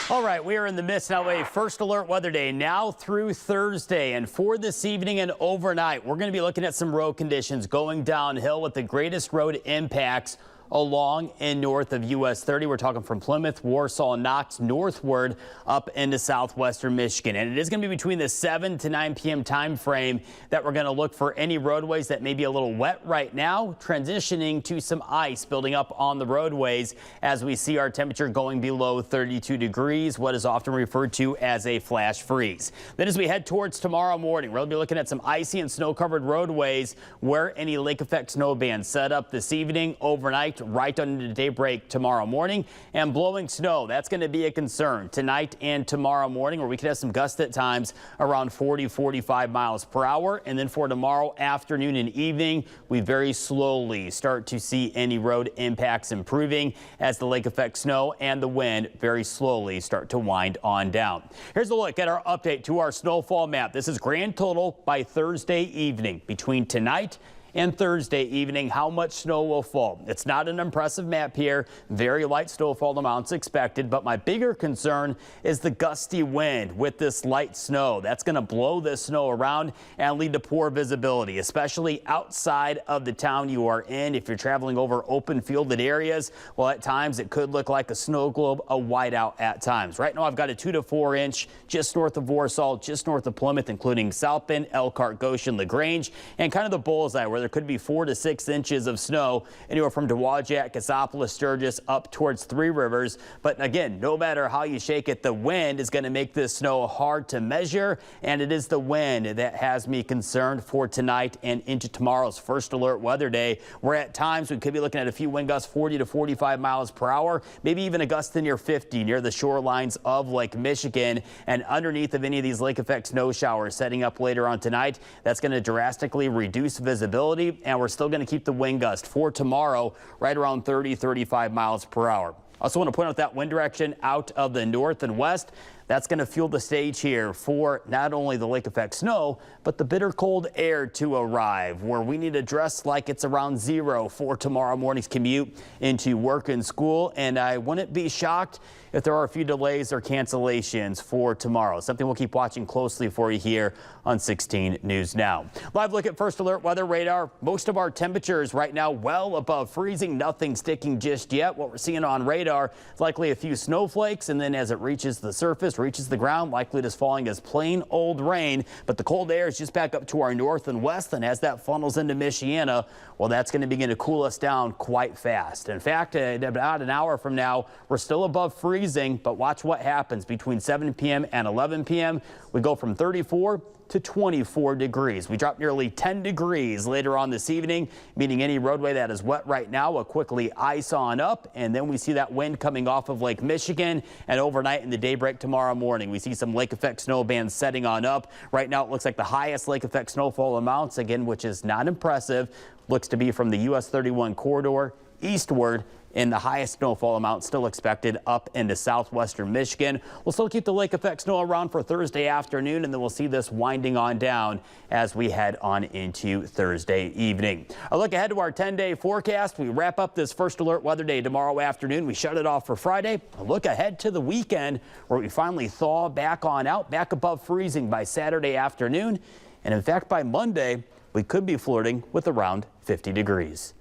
All right, we are in the midst now of a first alert weather day now through Thursday. And for this evening and overnight, we're going to be looking at some road conditions going downhill with the greatest road impacts along and north of US 30. We're talking from Plymouth, Warsaw, Knox northward up into southwestern Michigan. And it is going to be between the 7 to 9 p.m. time frame that we're going to look for any roadways that may be a little wet right now, transitioning to some ice building up on the roadways as we see our temperature going below 32 degrees, what is often referred to as a flash freeze. Then as we head towards tomorrow morning, we'll be looking at some icy and snow covered roadways where any lake effect snow bands set up this evening, overnight, right into daybreak tomorrow morning, and blowing snow. That's going to be a concern tonight and tomorrow morning, where we could have some gusts at times around 40-45 miles per hour. And then for tomorrow afternoon and evening, we very slowly start to see any road impacts improving as the lake effect snow and the wind very slowly start to wind on down. Here's a look at our update to our snowfall map. This is grand total by Thursday evening. Between tonight and Thursday evening, how much snow will fall. It's not an impressive map here. Very light snowfall amounts expected, but my bigger concern is the gusty wind with this light snow. That's going to blow this snow around and lead to poor visibility, especially outside of the town you are in. If you're traveling over open fielded areas, well, at times it could look like a snow globe, a whiteout at times. Right now I've got a 2 to 4 inch just north of Warsaw, just north of Plymouth, including South Bend, Elkhart, Goshen, LaGrange, and kind of the bullseye where there could be 4 to 6 inches of snow anywhere from Dowagiac, Cassopolis, Sturgis up towards Three Rivers. But again, no matter how you shake it, the wind is going to make this snow hard to measure, and it is the wind that has me concerned for tonight and into tomorrow's first alert weather day, where at times we could be looking at a few wind gusts 40 to 45 miles per hour, maybe even a gust near 50 near the shorelines of Lake Michigan. And underneath of any of these lake effect snow showers setting up later on tonight, that's going to drastically reduce visibility. And we're still going to keep the wind gust for tomorrow right around 30-35 miles per hour. I also want to point out that wind direction out of the north and west. That's going to fuel the stage here for not only the lake effect snow, but the bitter cold air to arrive, where we need to dress like it's around zero for tomorrow morning's commute into work and school. And I wouldn't be shocked if there are a few delays or cancellations for tomorrow. Something we'll keep watching closely for you here on 16 News Now. Live look at first alert weather radar. Most of our temperatures right now well above freezing. Nothing sticking just yet. What we're seeing on radar is likely a few snowflakes, and then as it reaches the surface, reaches the ground, likely just falling as plain old rain. But the cold air is just back up to our north and west, and as that funnels into Michiana, well, that's going to begin to cool us down quite fast. In fact, about an hour from now, we're still above freezing, but watch what happens between 7 p.m. and 11 p.m. We go from 34 to 24 degrees. We drop nearly 10 degrees later on this evening, meaning any roadway that is wet right now will quickly ice on up. And then we see that wind coming off of Lake Michigan, and overnight in the daybreak tomorrow morning, we see some lake effect snow bands setting on up. Right now it looks like the highest lake effect snowfall amounts, again, which is not impressive, looks to be from the US 31 corridor eastward, and the highest snowfall amount still expected up into southwestern Michigan. We'll still keep the lake effect snow around for Thursday afternoon, and then we'll see this winding on down as we head on into Thursday evening. A look ahead to our 10-day forecast. We wrap up this first alert weather day tomorrow afternoon. We shut it off for Friday. A look ahead to the weekend, where we finally thaw back on out, back above freezing by Saturday afternoon. And in fact, by Monday, we could be flirting with around 50 degrees.